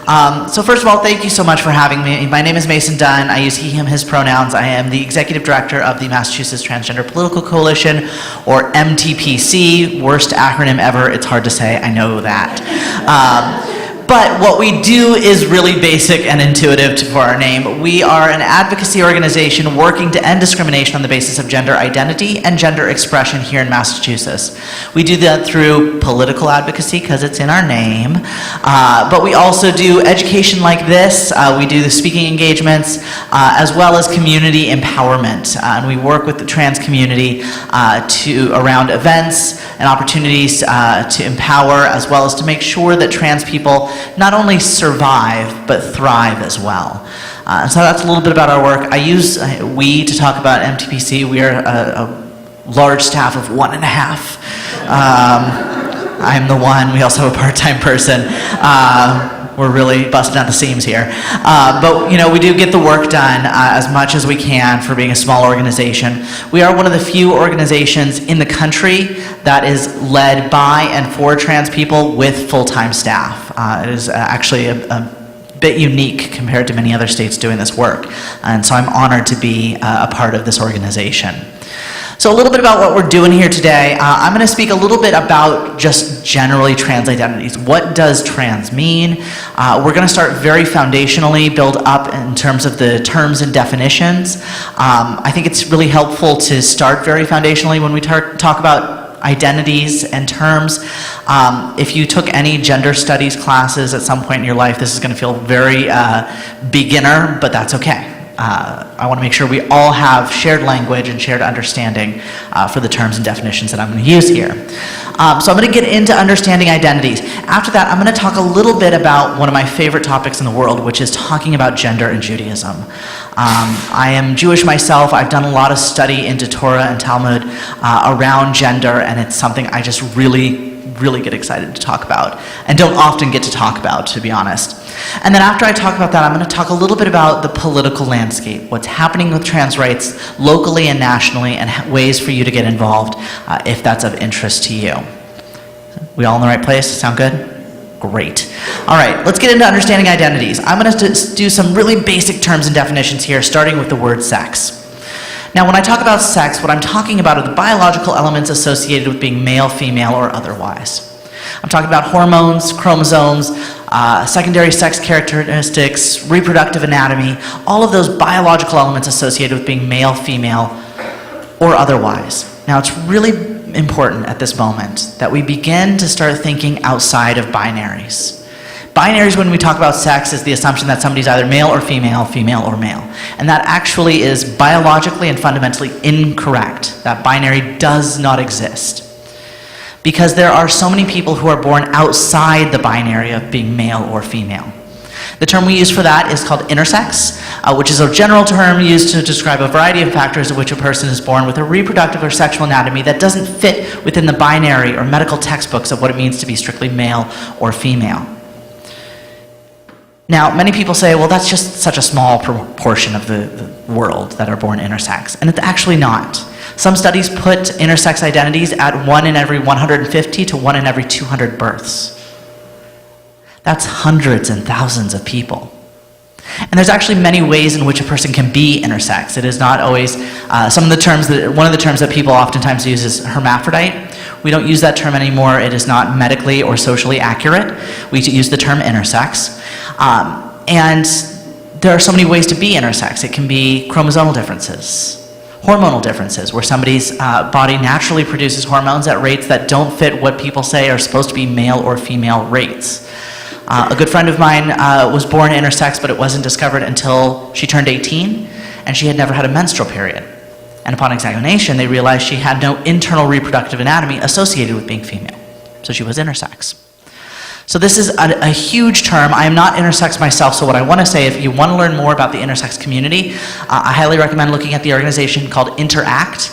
So first of all, thank you so much for having me. My name is Mason Dunn. I use he, him, his pronouns. I am the executive director of the Massachusetts Transgender Political Coalition, or MTPC. Worst acronym ever. It's hard to say. I know that. But what we do is really basic and intuitive for our name. We are an advocacy organization working to end discrimination on the basis of gender identity and gender expression here in Massachusetts. We do that through political advocacy because it's in our name, but we also do education like this. We do the speaking engagements as well as community empowerment. And we work with the trans community around events and opportunities to empower, as well as to make sure that trans people not only survive, but thrive as well. So that's a little bit about our work. I use we to talk about MTPC. We are a large staff of 1.5. I'm the one. We also have a part-time person. We're really busting at the seams here. But we do get the work done as much as we can for being a small organization. We are one of the few organizations in the country that is led by and for trans people with full-time staff. It is actually a bit unique compared to many other states doing this work. And so I'm honored to be a part of this organization. So a little bit about what we're doing here today. I'm going to speak a little bit about just generally trans identities. What does trans mean? We're going to start very foundationally, build up in terms of the terms and definitions. I think it's really helpful to start very foundationally when we talk about identities and terms. If you took any gender studies classes at some point in your life, this is going to feel very beginner, but that's okay. I want to make sure we all have shared language and shared understanding for the terms and definitions that I'm going to use here. So I'm going to get into understanding identities. After that, I'm going to talk a little bit about one of my favorite topics in the world, which is talking about gender and Judaism. I am Jewish myself. I've done a lot of study into Torah and Talmud around gender, and it's something I just really get excited to talk about, and don't often get to talk about, to be honest. And then after I talk about that, I'm going to talk a little bit about the political landscape, what's happening with trans rights locally and nationally, and ways for you to get involved if that's of interest to you. We all in the right place? Sound good? Great. All right, let's get into understanding identities. I'm going to do some really basic terms and definitions here, starting with the word sex. Now, when I talk about sex, what I'm talking about are the biological elements associated with being male, female, or otherwise. I'm talking about hormones, chromosomes, secondary sex characteristics, reproductive anatomy, all of those biological elements associated with being male, female, or otherwise. Now, it's really important at this moment that we begin to start thinking outside of binaries. Binaries, when we talk about sex, is the assumption that somebody's either male or female, female or male. And that actually is biologically and fundamentally incorrect. That binary does not exist. Because there are so many people who are born outside the binary of being male or female. The term we use for that is called intersex, which is a general term used to describe a variety of factors in which a person is born with a reproductive or sexual anatomy that doesn't fit within the binary or medical textbooks of what it means to be strictly male or female. Now, many people say, well, that's just such a small proportion of the world that are born intersex, and it's actually not. Some studies put intersex identities at 1 in every 150 to 1 in every 200 births. That's hundreds and thousands of people. And there's actually many ways in which a person can be intersex. It is not always, one of the terms that people oftentimes use is hermaphrodite. We don't use that term anymore. It is not medically or socially accurate. We use the term intersex. And there are so many ways to be intersex. It can be chromosomal differences, hormonal differences, where somebody's body naturally produces hormones at rates that don't fit what people say are supposed to be male or female rates. A good friend of mine was born intersex, but it wasn't discovered until she turned 18, and she had never had a menstrual period. And upon examination, they realized she had no internal reproductive anatomy associated with being female. So she was intersex. So this is a huge term. I am not intersex myself, so what I want to say, if you want to learn more about the intersex community, I highly recommend looking at the organization called Interact.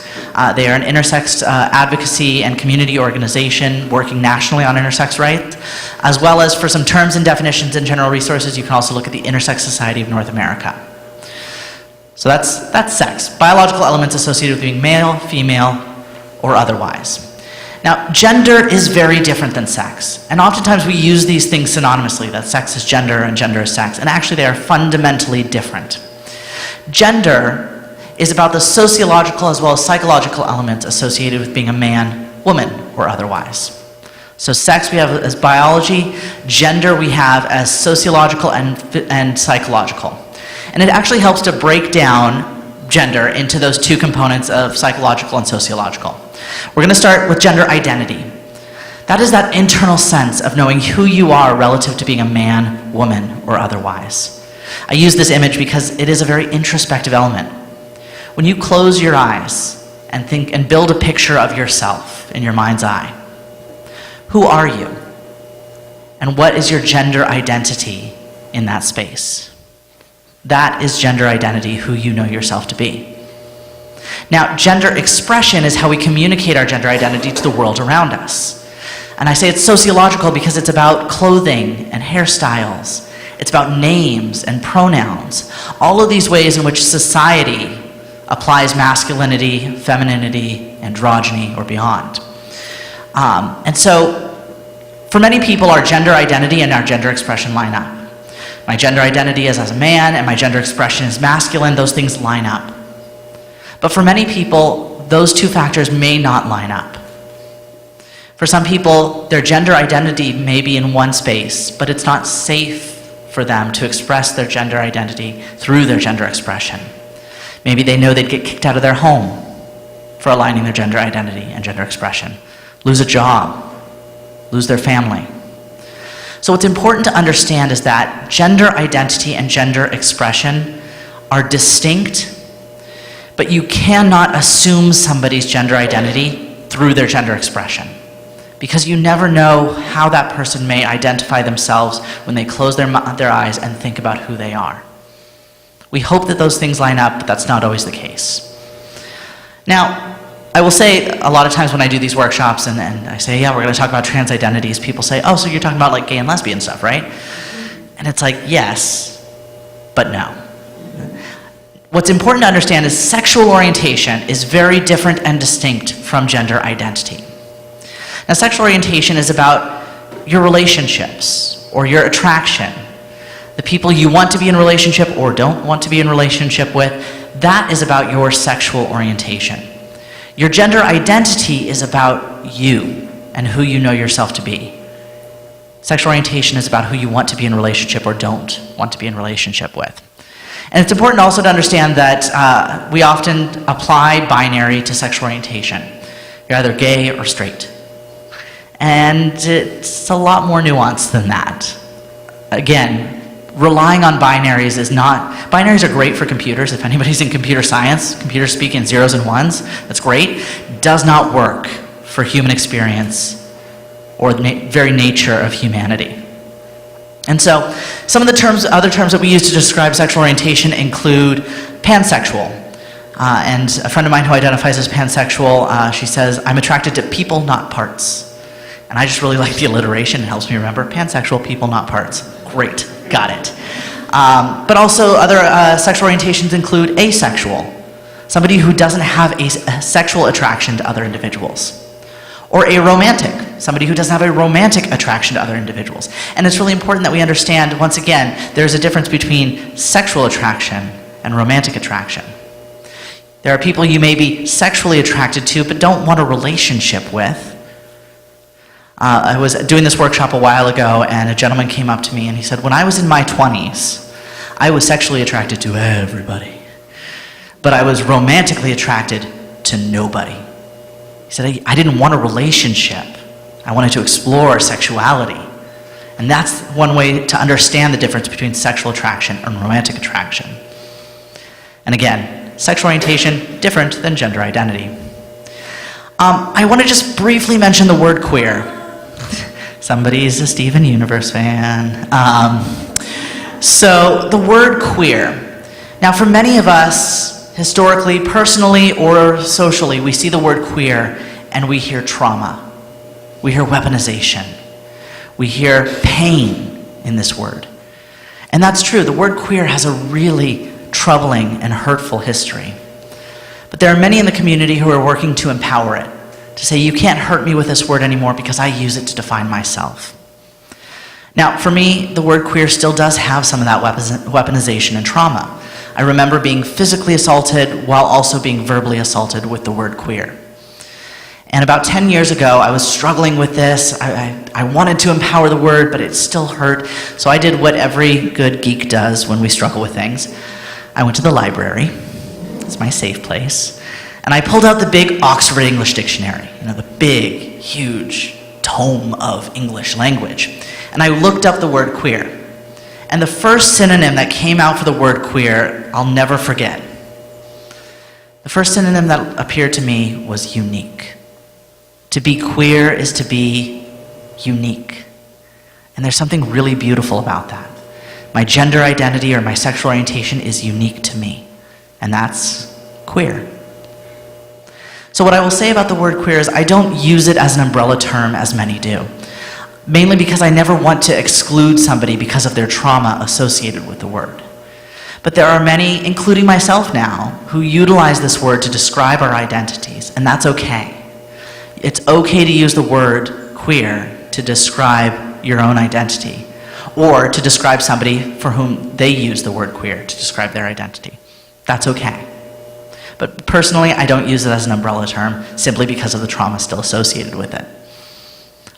They are an intersex advocacy and community organization working nationally on intersex rights, as well as for some terms and definitions and general resources, you can also look at the Intersex Society of North America. So that's sex, biological elements associated with being male, female, or otherwise. Now, gender is very different than sex. And oftentimes we use these things synonymously, that sex is gender and gender is sex. And actually they are fundamentally different. Gender is about the sociological as well as psychological elements associated with being a man, woman, or otherwise. So sex we have as biology, gender we have as sociological and psychological. And it actually helps to break down gender into those two components of psychological and sociological. We're going to start with gender identity. That is that internal sense of knowing who you are relative to being a man, woman, or otherwise. I use this image because it is a very introspective element. When you close your eyes and think and build a picture of yourself in your mind's eye, who are you? And what is your gender identity in that space? That is gender identity, who you know yourself to be. Now, gender expression is how we communicate our gender identity to the world around us. And I say it's sociological because it's about clothing and hairstyles. It's about names and pronouns. All of these ways in which society applies masculinity, femininity, androgyny, or beyond. And so, for many people, our gender identity and our gender expression line up. My gender identity is as a man, and my gender expression is masculine. Those things line up. But for many people, those two factors may not line up. For some people, their gender identity may be in one space, but it's not safe for them to express their gender identity through their gender expression. Maybe they know they'd get kicked out of their home for aligning their gender identity and gender expression, lose a job, lose their family. So what's important to understand is that gender identity and gender expression are distinct, but you cannot assume somebody's gender identity through their gender expression, because you never know how that person may identify themselves when they close their eyes and think about who they are. We hope that those things line up, but that's not always the case. Now, I will say a lot of times when I do these workshops and I say, yeah, we're going to talk about trans identities, people say, oh, so you're talking about like gay and lesbian stuff, right? And it's like, yes, but no. What's important to understand is sexual orientation is very different and distinct from gender identity. Now, sexual orientation is about your relationships or your attraction, the people you want to be in relationship or don't want to be in relationship with. That is about your sexual orientation. Your gender identity is about you and who you know yourself to be. Sexual orientation is about who you want to be in relationship or don't want to be in relationship with. And it's important also to understand that we often apply binary to sexual orientation. You're either gay or straight. And it's a lot more nuanced than that. Again, relying on binaries is not... Binaries are great for computers. If anybody's in computer science, computers speak in zeros and ones, that's great. Does not work for human experience or the very nature of humanity. And so, some of the other terms that we use to describe sexual orientation include pansexual. And a friend of mine who identifies as pansexual, she says, I'm attracted to people, not parts. And I just really like the alliteration. It helps me remember. Pansexual, people, not parts. Great, got it. But also other sexual orientations include asexual. Somebody who doesn't have a sexual attraction to other individuals. Or aromantic, somebody who doesn't have a romantic attraction to other individuals. And it's really important that we understand, once again, there's a difference between sexual attraction and romantic attraction. There are people you may be sexually attracted to but don't want a relationship with. I was doing this workshop a while ago, and a gentleman came up to me and he said, when I was in my 20s, I was sexually attracted to everybody, but I was romantically attracted to nobody. He said, I didn't want a relationship. I wanted to explore sexuality. And that's one way to understand the difference between sexual attraction and romantic attraction. And again, sexual orientation, different than gender identity. I want to just briefly mention the word queer. Somebody's a Steven Universe fan. So the word queer. Now for many of us, historically, personally, or socially, we see the word queer and we hear trauma. We hear weaponization. We hear pain in this word. And that's true. The word queer has a really troubling and hurtful history. But there are many in the community who are working to empower it, to say, you can't hurt me with this word anymore because I use it to define myself. Now, for me, the word queer still does have some of that weaponization and trauma. I remember being physically assaulted while also being verbally assaulted with the word queer. And about 10 years ago, I was struggling with this. I wanted to empower the word, but it still hurt. So I did what every good geek does when we struggle with things. I went to the library. It's my safe place. And I pulled out the big Oxford English Dictionary, the big, huge tome of English language. And I looked up the word queer. And the first synonym that came out for the word queer, I'll never forget. The first synonym that appeared to me was unique. To be queer is to be unique. And there's something really beautiful about that. My gender identity or my sexual orientation is unique to me. And that's queer. So what I will say about the word queer is I don't use it as an umbrella term as many do. Mainly because I never want to exclude somebody because of their trauma associated with the word. But there are many, including myself now, who utilize this word to describe our identities, and that's okay. It's okay to use the word queer to describe your own identity, or to describe somebody for whom they use the word queer to describe their identity. That's okay. But personally, I don't use it as an umbrella term simply because of the trauma still associated with it.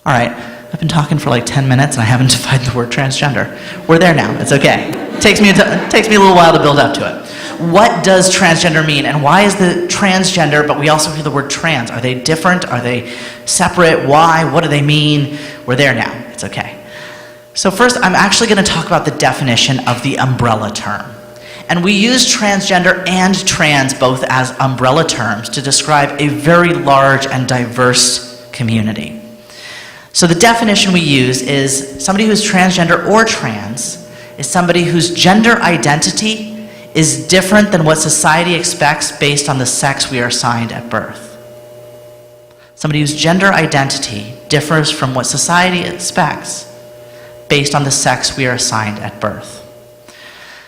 All right, I've been talking for like 10 minutes and I haven't defined the word transgender. We're there now, it's okay. It takes me a little while to build up to it. What does transgender mean, and why is the transgender, but we also hear the word trans? Are they different? Are they separate? Why? What do they mean? We're there now, it's okay. So first, I'm actually going to talk about the definition of the umbrella term. And we use transgender and trans both as umbrella terms to describe a very large and diverse community. So the definition we use is somebody who's transgender or trans is somebody whose gender identity is different than what society expects based on the sex we are assigned at birth. Somebody whose gender identity differs from what society expects based on the sex we are assigned at birth.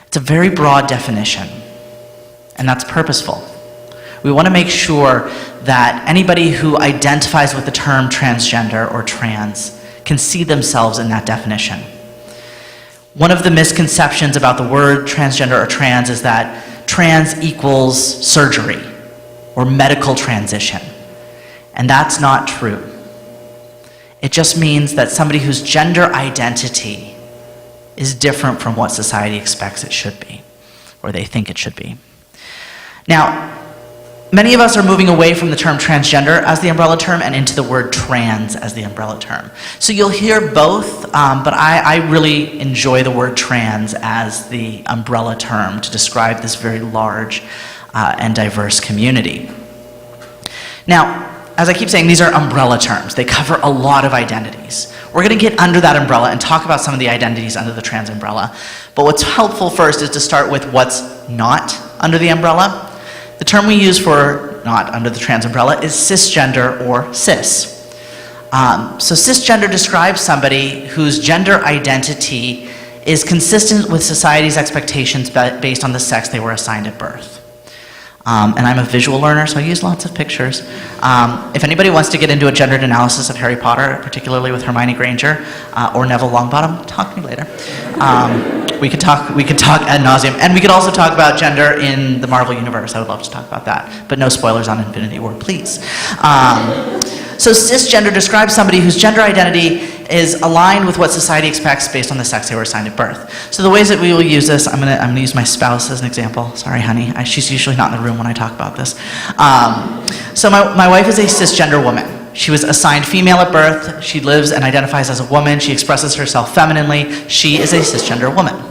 It's a very broad definition, and that's purposeful. We want to make sure that anybody who identifies with the term transgender or trans can see themselves in that definition. One of the misconceptions about the word transgender or trans is that trans equals surgery or medical transition, and that's not true. It just means that somebody whose gender identity is different from what society expects it should be, or they think it should be. Now, many of us are moving away from the term transgender as the umbrella term and into the word trans as the umbrella term. So you'll hear both, but I really enjoy the word trans as the umbrella term to describe this very large and diverse community. Now, as I keep saying, these are umbrella terms. They cover a lot of identities. We're going to get under that umbrella and talk about some of the identities under the trans umbrella. But what's helpful first is to start with what's not under the umbrella. The term we use for not under the trans umbrella is cisgender or cis. So cisgender describes somebody whose gender identity is consistent with society's expectations based on the sex they were assigned at birth. And I'm a visual learner, so I use lots of pictures. If anybody wants to get into a gendered analysis of Harry Potter, particularly with Hermione Granger or Neville Longbottom, talk to me later. We could talk ad nauseum, and we could also talk about gender in the Marvel Universe. I would love to talk about that, but no spoilers on Infinity War, please. So cisgender describes somebody whose gender identity is aligned with what society expects based on the sex they were assigned at birth. So the ways that we will use this, I'm gonna use my spouse as an example. Sorry, honey, she's usually not in the room when I talk about this. So my wife is a cisgender woman. She was assigned female at birth. She lives and identifies as a woman. She expresses herself femininely. She is a cisgender woman.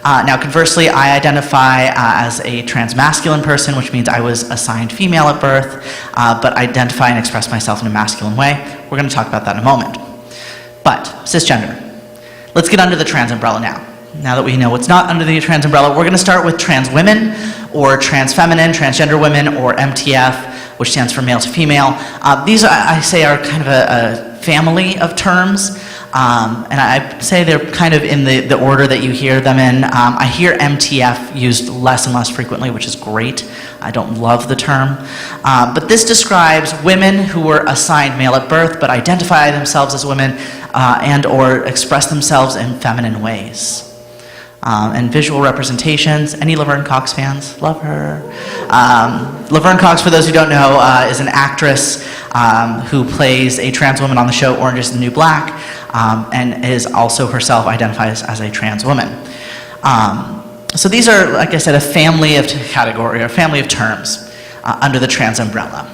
Now, conversely, I identify as a transmasculine person, which means I was assigned female at birth, but identify and express myself in a masculine way. We're going to talk about that in a moment. But, cisgender. Let's get under the trans umbrella now. Now that we know what's not under the trans umbrella, we're going to start with trans women, or trans feminine, transgender women, or MTF, which stands for male to female. These, I say, are kind of a family of terms. And I say they're kind of in the order that you hear them in. I hear MTF used less and less frequently, which is great. I don't love the term. But this describes women who were assigned male at birth but identify themselves as women and or express themselves in feminine ways. And visual representations. Any Laverne Cox fans? Love her. Laverne Cox, for those who don't know, is an actress who plays a trans woman on the show Orange is the New Black, and is also herself identifies as a trans woman. So these are, like I said, a family of terms under the trans umbrella.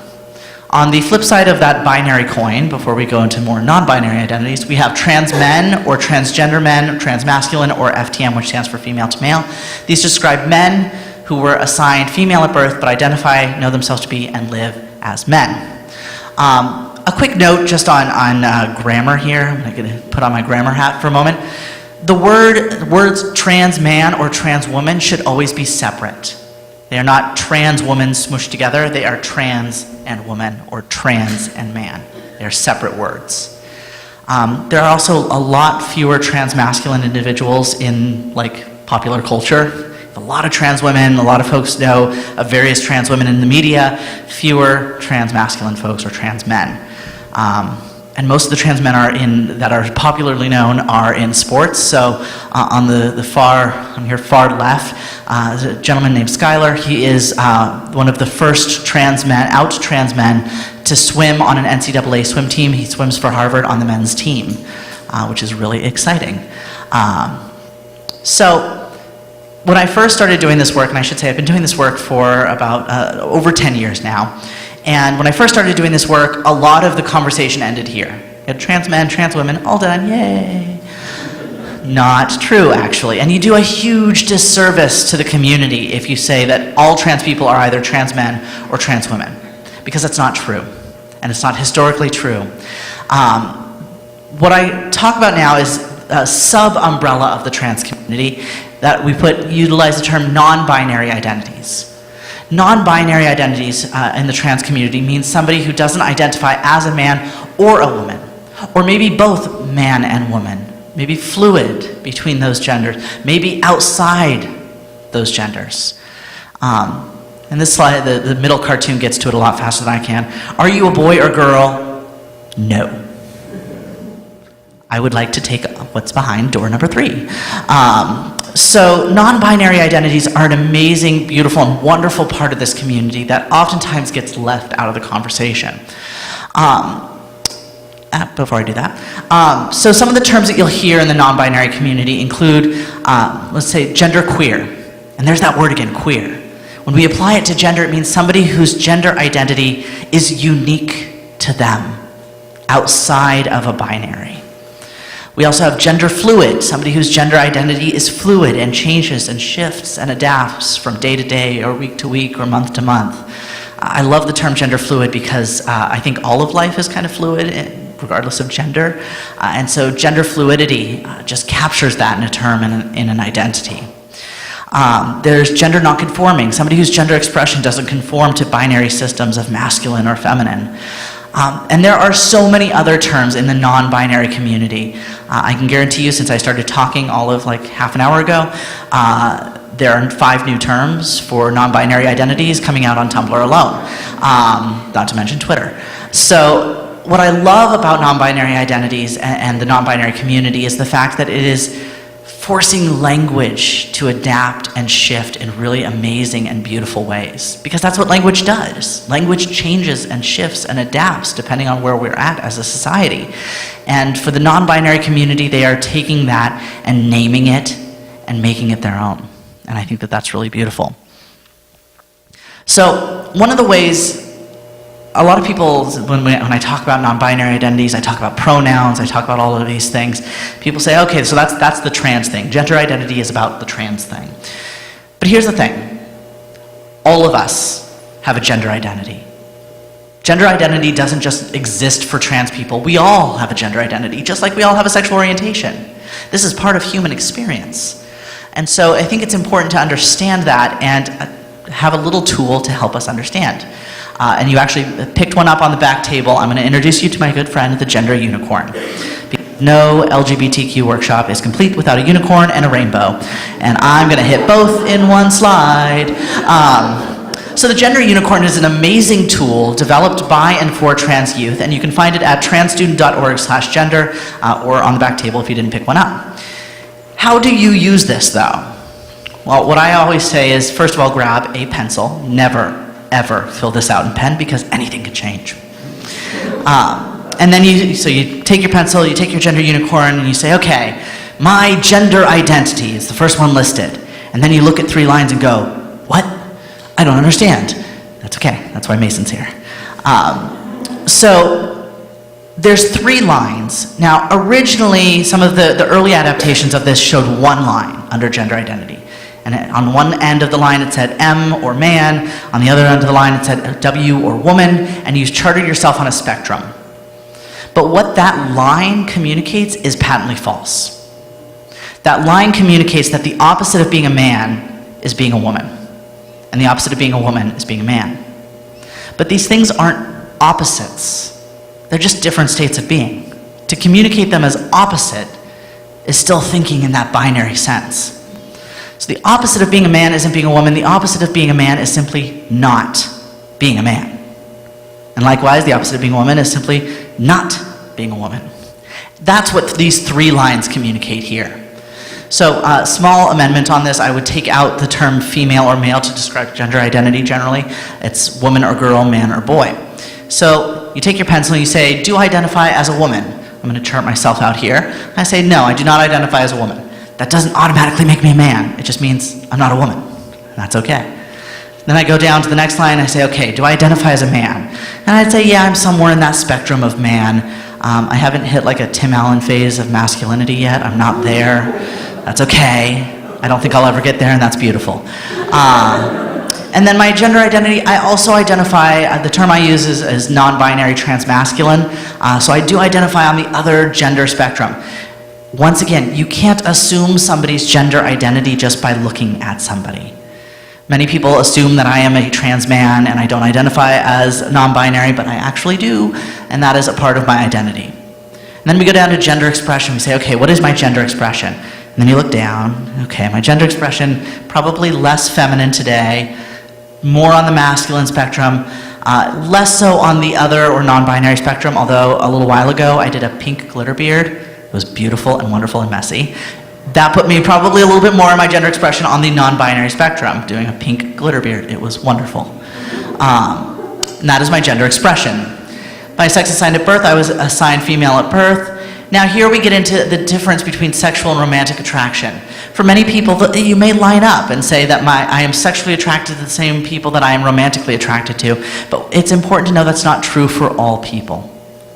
On the flip side of that binary coin, before we go into more non-binary identities, we have trans men or transgender men, transmasculine, or FTM, which stands for female to male. These describe men who were assigned female at birth but identify, know themselves to be, and live as men. A quick note just on grammar here. I'm going to put on my grammar hat for a moment. The words trans man or trans woman should always be separate. They are not trans woman smushed together. They are trans and woman or trans and man. They are separate words. There are also a lot fewer transmasculine individuals in popular culture. A lot of trans women, a lot of folks know of various trans women in the media, fewer transmasculine folks or trans men. And most of the trans men that are popularly known are in sports. So on the far left, is a gentleman named Skylar. He is one of the first trans men to swim on an NCAA swim team. He swims for Harvard on the men's team, which is really exciting. So when I first started doing this work, and I should say I've been doing this work for about over 10 years now, and when I first started doing this work, a lot of the conversation ended here. You had trans men, trans women, all done, yay. Not true, actually. And you do a huge disservice to the community if you say that all trans people are either trans men or trans women, because that's not true, and it's not historically true. What I talk about now is a sub-umbrella of the trans community that we utilize the term non-binary identities. Non-binary identities in the trans community means somebody who doesn't identify as a man or a woman, or maybe both man and woman, maybe fluid between those genders, maybe outside those genders. And this slide, the middle cartoon gets to it a lot faster than I can. Are you a boy or girl? No. I would like to take what's behind door number 3. So non-binary identities are an amazing, beautiful, and wonderful part of this community that oftentimes gets left out of the conversation. Before I do that, so some of the terms that you'll hear in the non-binary community include, let's say, gender queer. And there's that word again, queer. When we apply it to gender, it means somebody whose gender identity is unique to them, outside of a binary. We also have gender fluid, somebody whose gender identity is fluid and changes and shifts and adapts from day to day or week to week or month to month. I love the term gender fluid because I think all of life is kind of fluid, regardless of gender. And so gender fluidity just captures that in a term and in an identity. There's gender nonconforming, somebody whose gender expression doesn't conform to binary systems of masculine or feminine. And there are so many other terms in the non-binary community. I can guarantee you, since I started talking all of half an hour ago, there are 5 new terms for non-binary identities coming out on Tumblr alone, not to mention Twitter. So what I love about non-binary identities and the non-binary community is the fact that it is forcing language to adapt and shift in really amazing and beautiful ways. Because that's what language does. Language changes and shifts and adapts depending on where we're at as a society. And for the non-binary community, they are taking that and naming it and making it their own. And I think that that's really beautiful. So one of the ways a lot of people, when I talk about non-binary identities, I talk about pronouns, I talk about all of these things. People say, okay, so that's the trans thing. Gender identity is about the trans thing. But here's the thing. All of us have a gender identity. Gender identity doesn't just exist for trans people. We all have a gender identity, just like we all have a sexual orientation. This is part of human experience. And so I think it's important to understand that and have a little tool to help us understand. And you actually picked one up on the back table. I'm going to introduce you to my good friend, the gender unicorn. no LGBTQ workshop is complete without a unicorn and a rainbow. And I'm going to hit both in one slide. So the Gender Unicorn is an amazing tool developed by and for trans youth, and you can find it at transstudent.org/gender or on the back table if you didn't pick one up. How do you use this, though? Well, what I always say is, first of all, grab a pencil. Never, ever fill this out in pen because anything can change. And then you take your pencil, you take your Gender Unicorn, and you say, okay, my gender identity is the first one listed. And then you look at 3 lines and go, what? I don't understand. That's okay. That's why Mason's here. So there's 3 lines. Now, originally, some of the early adaptations of this showed 1 line under gender identity. And on one end of the line, it said M or man. On the other end of the line, it said W or woman. And you charted yourself on a spectrum. But what that line communicates is patently false. That line communicates that the opposite of being a man is being a woman. And the opposite of being a woman is being a man. But these things aren't opposites. They're just different states of being. To communicate them as opposite is still thinking in that binary sense. So the opposite of being a man isn't being a woman. The opposite of being a man is simply not being a man. And likewise, the opposite of being a woman is simply not being a woman. That's what these 3 lines communicate here. So, small amendment on this, I would take out the term female or male to describe gender identity generally. It's woman or girl, man or boy. So, you take your pencil and you say, do I identify as a woman? I'm going to chart myself out here. I say, no, I do not identify as a woman. That doesn't automatically make me a man. It just means I'm not a woman. That's okay. Then I go down to the next line and I say, okay, do I identify as a man? And I'd say, yeah, I'm somewhere in that spectrum of man. I haven't hit like a Tim Allen phase of masculinity yet. I'm not there. That's okay. I don't think I'll ever get there, and that's beautiful. And then my gender identity, I also identify, the term I use is non-binary transmasculine. So I do identify on the other gender spectrum. Once again, you can't assume somebody's gender identity just by looking at somebody. Many people assume that I am a trans man and I don't identify as non-binary, but I actually do, and that is a part of my identity. And then we go down to gender expression. We say, okay, what is my gender expression? And then you look down, okay, my gender expression, probably less feminine today, more on the masculine spectrum, less so on the other or non-binary spectrum, although a little while ago I did a pink glitter beard. It was beautiful and wonderful and messy. That put me probably a little bit more in my gender expression on the non-binary spectrum, doing a pink glitter beard. It was wonderful. And that is my gender expression. My sex assigned at birth, I was assigned female at birth. Now here we get into the difference between sexual and romantic attraction. For many people, you may line up and say that I am sexually attracted to the same people that I am romantically attracted to, but it's important to know that's not true for all people.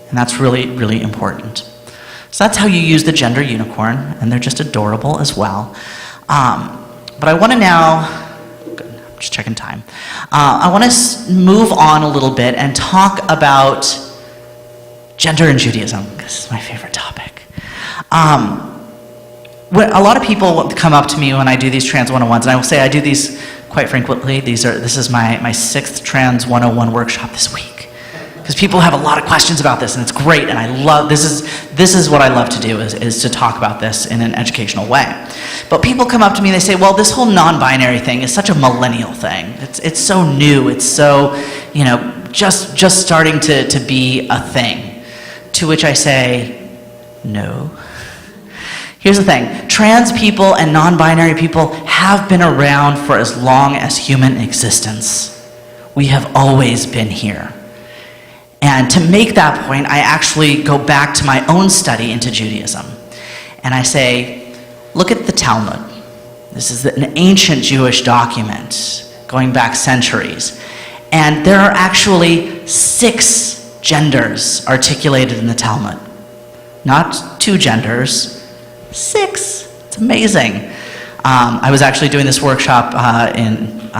And that's really, really important. So that's how you use the Gender Unicorn, and they're just adorable as well. But I want to now, good, I'm just checking time. I want to move on a little bit and talk about gender in Judaism. This is my favorite topic. A lot of people come up to me when I do these Trans 101s, and I will say I do these quite frequently. This is my 6th Trans 101 workshop this week. Because people have a lot of questions about this, and it's great, and I love, this is what I love to do, is to talk about this in an educational way. But people come up to me and they say, well, this whole non-binary thing is such a millennial thing. It's so new, it's so, just starting to be a thing. To which I say, no. Here's the thing, trans people and non-binary people have been around for as long as human existence. We have always been here. And to make that point, I actually go back to my own study into Judaism. And I say, look at the Talmud. This is an ancient Jewish document going back centuries. And there are actually 6 genders articulated in the Talmud. Not 2 genders, 6. It's amazing. I was actually doing this workshop in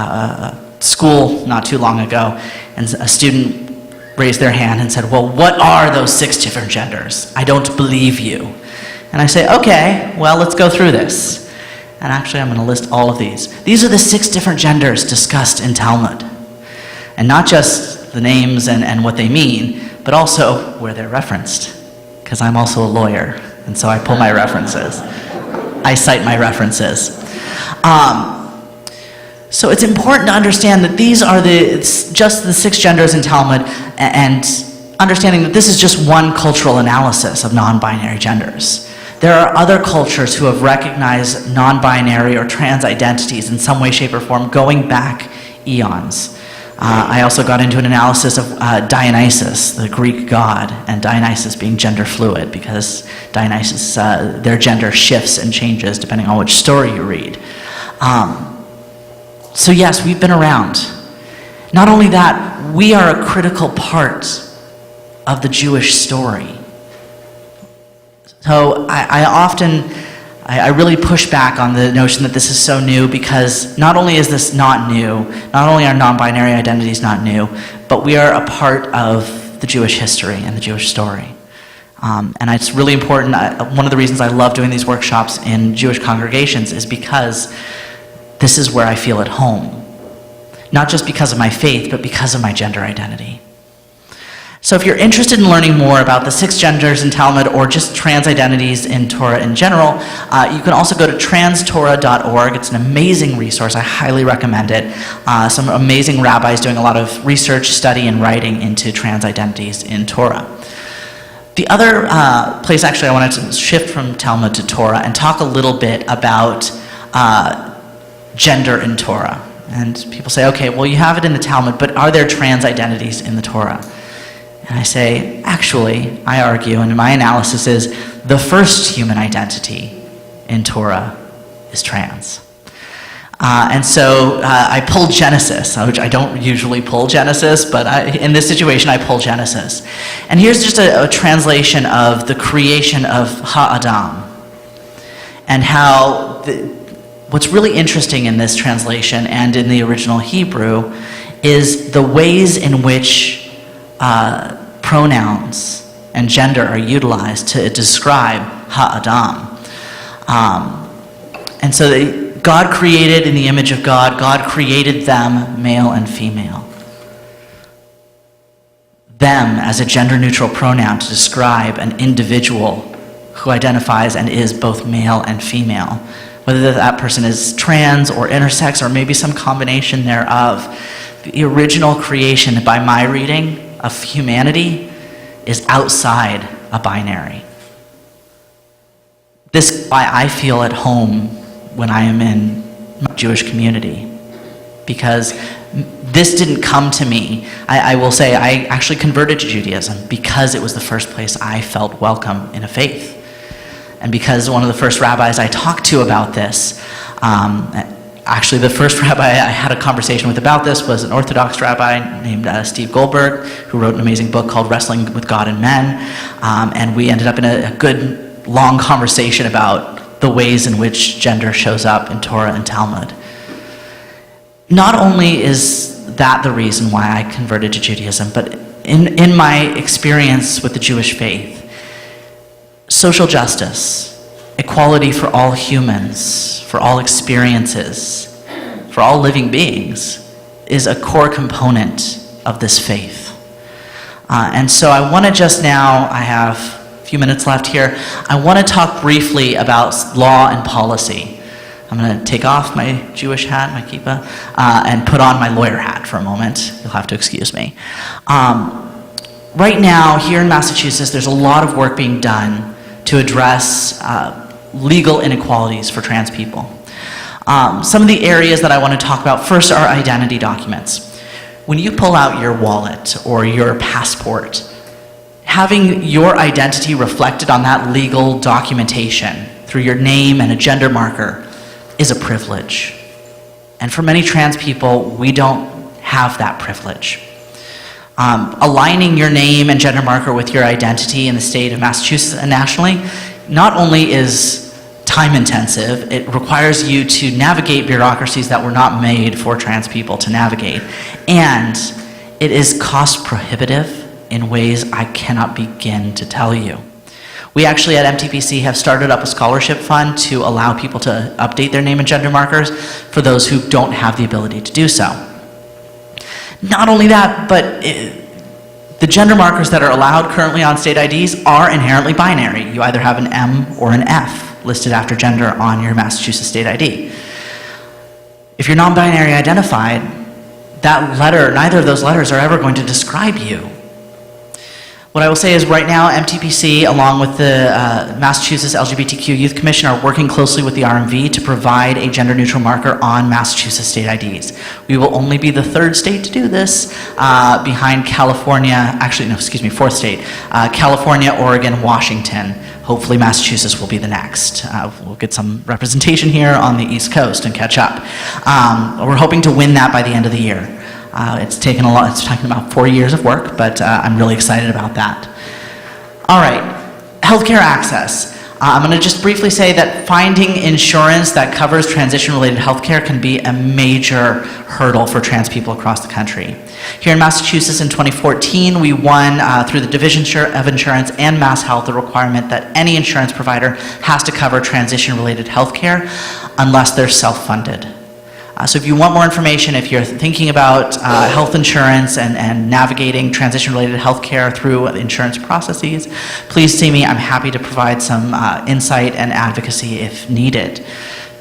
school not too long ago, and a student raised their hand and said, well, what are those 6 different genders? I don't believe you. And I say, okay, well, let's go through this. And actually, I'm going to list all of these. These are the 6 different genders discussed in Talmud. And not just the names and what they mean, but also where they're referenced. Because I'm also a lawyer, and so I pull my references. I cite my references. So it's important to understand that these are just the 6 genders in Talmud, and understanding that this is just one cultural analysis of non-binary genders. There are other cultures who have recognized non-binary or trans identities in some way, shape, or form going back eons. I also got into an analysis of Dionysus, the Greek god, and Dionysus being gender fluid, because Dionysus, their gender shifts and changes depending on which story you read. So yes, we've been around. Not only that, we are a critical part of the Jewish story. So I really push back on the notion that this is so new, because not only is this not new, not only are non-binary identities not new, but we are a part of the Jewish history and the Jewish story. And it's really important. One of the reasons I love doing these workshops in Jewish congregations is because this is where I feel at home. Not just because of my faith, but because of my gender identity. So if you're interested in learning more about the 6 genders in Talmud, or just trans identities in Torah in general, you can also go to transtorah.org. It's an amazing resource. I highly recommend it. Some amazing rabbis doing a lot of research, study, and writing into trans identities in Torah. The other place, actually, I wanted to shift from Talmud to Torah and talk a little bit about gender in Torah. And people say, okay, well, you have it in the Talmud, but are there trans identities in the Torah? And I say, actually, I argue, and my analysis is, the first human identity in Torah is trans. And so I pulled Genesis, which I don't usually pull Genesis, but in this situation I pull Genesis. And here's just a translation of the creation of Ha-Adam, and how what's really interesting in this translation and in the original Hebrew is the ways in which pronouns and gender are utilized to describe Ha-Adam. And so God created in the image of God. God created them, male and female. Them as a gender-neutral pronoun to describe an individual who identifies and is both male and female, whether that person is trans or intersex or maybe some combination thereof. The original creation, by my reading, of humanity is outside a binary. This is why I feel at home when I am in my Jewish community, because this didn't come to me. I will say I actually converted to Judaism because it was the first place I felt welcome in a faith. And because one of the first rabbis I talked to about this, actually, the first rabbi I had a conversation with about this was an Orthodox rabbi named Steve Goldberg, who wrote an amazing book called Wrestling with God and Men. And we ended up in a good, long conversation about the ways in which gender shows up in Torah and Talmud. Not only is that the reason why I converted to Judaism, but in my experience with the Jewish faith, social justice, equality for all humans, for all experiences, for all living beings, is a core component of this faith. And so I want to just now, I have a few minutes left here, I want to talk briefly about law and policy. I'm going to take off my Jewish hat, my kippah, and put on my lawyer hat for a moment. You'll have to excuse me. Right now, here in Massachusetts, there's a lot of work being done to address legal inequalities for trans people. Some of the areas that I want to talk about first are identity documents. When you pull out your wallet or your passport, having your identity reflected on that legal documentation through your name and a gender marker is a privilege. And for many trans people, we don't have that privilege. Aligning your name and gender marker with your identity in the state of Massachusetts and nationally not only is time intensive, it requires you to navigate bureaucracies that were not made for trans people to navigate, and it is cost prohibitive in ways I cannot begin to tell you. We actually at MTPC have started up a scholarship fund to allow people to update their name and gender markers for those who don't have the ability to do so. Not only that, but The gender markers that are allowed currently on state IDs are inherently binary. You either have an M or an F listed after gender on your Massachusetts state ID. If you're non-binary identified, that letter, neither of those letters are ever going to describe you. What I will say is right now, MTPC, along with the Massachusetts LGBTQ Youth Commission, are working closely with the RMV to provide a gender-neutral marker on Massachusetts state IDs. We will only be the third state to do this, behind California, fourth state, California, Oregon, Washington. Hopefully Massachusetts will be the next. We'll get some representation here on the East Coast and catch up. We're hoping to win that by the end of the year. It's taken about 4 years of work, but I'm really excited about that. All right, healthcare access. I'm going to just briefly say that finding insurance that covers transition-related healthcare can be a major hurdle for trans people across the country. Here in Massachusetts in 2014, we won through the Division of Insurance and Mass Health the requirement that any insurance provider has to cover transition-related healthcare unless they're self-funded. So if you want more information, if you're thinking about health insurance and navigating transition-related healthcare through insurance processes, please see me. I'm happy to provide some insight and advocacy if needed.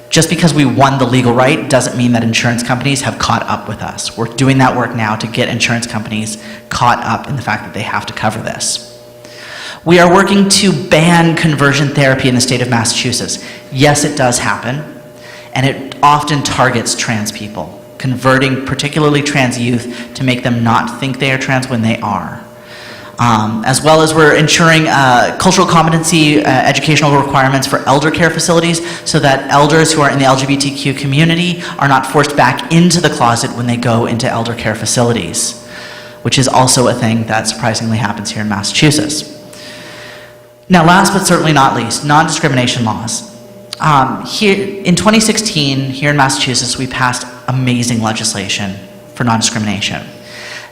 Just because we won the legal right doesn't mean that insurance companies have caught up with us. We're doing that work now to get insurance companies caught up in the fact that they have to cover this. We are working to ban conversion therapy in the state of Massachusetts. Yes, it does happen. And it often targets trans people, converting particularly trans youth to make them not think they are trans when they are. As well as we're ensuring cultural competency educational requirements for elder care facilities so that elders who are in the LGBTQ community are not forced back into the closet when they go into elder care facilities, which is also a thing that surprisingly happens here in Massachusetts. Now, last but certainly not least, non-discrimination laws. Here in 2016, here in Massachusetts, we passed amazing legislation for non-discrimination.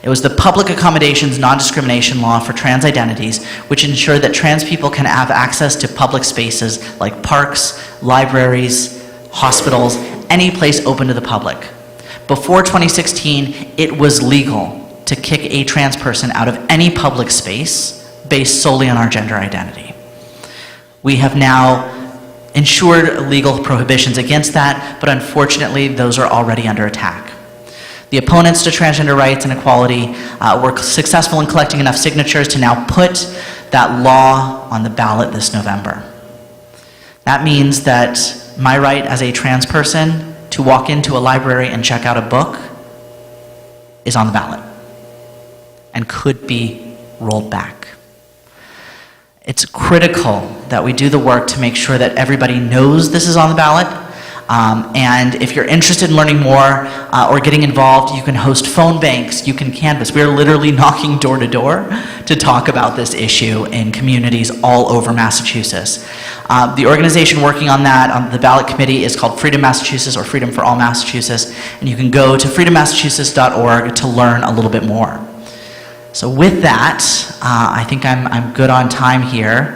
It was the Public Accommodations Non-Discrimination Law for Trans Identities, which ensured that trans people can have access to public spaces like parks, libraries, hospitals, any place open to the public. Before 2016, it was legal to kick a trans person out of any public space based solely on our gender identity. We have now ensured legal prohibitions against that, but unfortunately those are already under attack. The opponents to transgender rights and equality were successful in collecting enough signatures to now put that law on the ballot this November. That means that my right as a trans person to walk into a library and check out a book is on the ballot and could be rolled back. It's critical that we do the work to make sure that everybody knows this is on the ballot. And if you're interested in learning more or getting involved, you can host phone banks, you can canvass. We're literally knocking door to door to talk about this issue in communities all over Massachusetts. The organization working on that, on the ballot committee, is called Freedom Massachusetts or Freedom for All Massachusetts. And you can go to freedommassachusetts.org to learn a little bit more. So with that, I think I'm good on time here.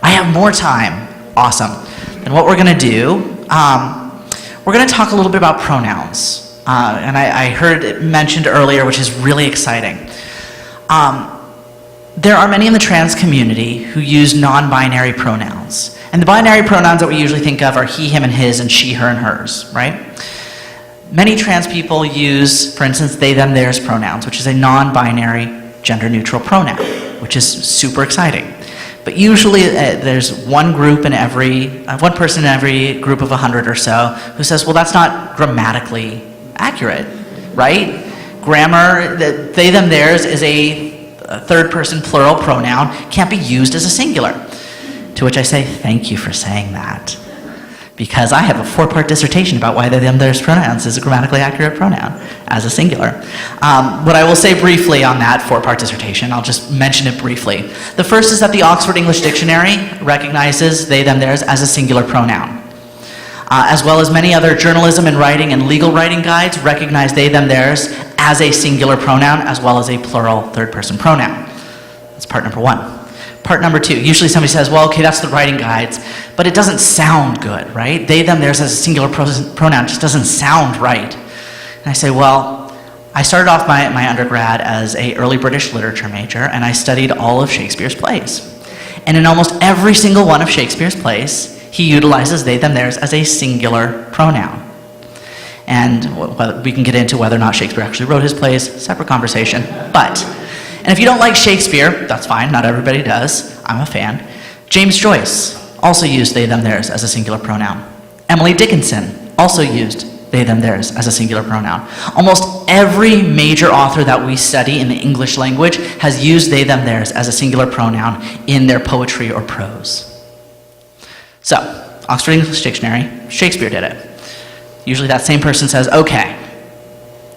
I have more time. Awesome. And what we're going to do, we're going to talk a little bit about pronouns. And I heard it mentioned earlier, which is really exciting. There are many in the trans community who use non-binary pronouns. And the binary pronouns that we usually think of are he, him, and his, and she, her, and hers, right? Many trans people use, for instance, they, them, theirs pronouns, which is a non-binary gender-neutral pronoun, which is super exciting. But usually there's one person in every group of 100 or so who says, well, that's not grammatically accurate, right? Grammar, they, them, theirs is a third-person plural pronoun, can't be used as a singular. To which I say, thank you for saying that. Because I have a 4-part dissertation about why they, them, theirs pronouns is a grammatically accurate pronoun as a singular. What I will say briefly on that 4-part dissertation, I'll just mention it briefly. The first is that the Oxford English Dictionary recognizes they, them, theirs as a singular pronoun. As well as many other journalism and writing and legal writing guides recognize they, them, theirs as a singular pronoun as well as a plural third-person pronoun. That's part number 1. Part number 2, usually somebody says, well, okay, that's the writing guides, but it doesn't sound good, right? They, them, theirs as a singular pronoun just doesn't sound right. And I say, well, I started off my undergrad as an early British literature major, and I studied all of Shakespeare's plays. And in almost every single one of Shakespeare's plays, he utilizes they, them, theirs as a singular pronoun. And we can get into whether or not Shakespeare actually wrote his plays, separate conversation. And if you don't like Shakespeare, that's fine, not everybody does, I'm a fan. James Joyce also used they, them, theirs as a singular pronoun. Emily Dickinson also used they, them, theirs as a singular pronoun. Almost every major author that we study in the English language has used they, them, theirs as a singular pronoun in their poetry or prose. So, Oxford English Dictionary, Shakespeare did it. Usually that same person says, okay,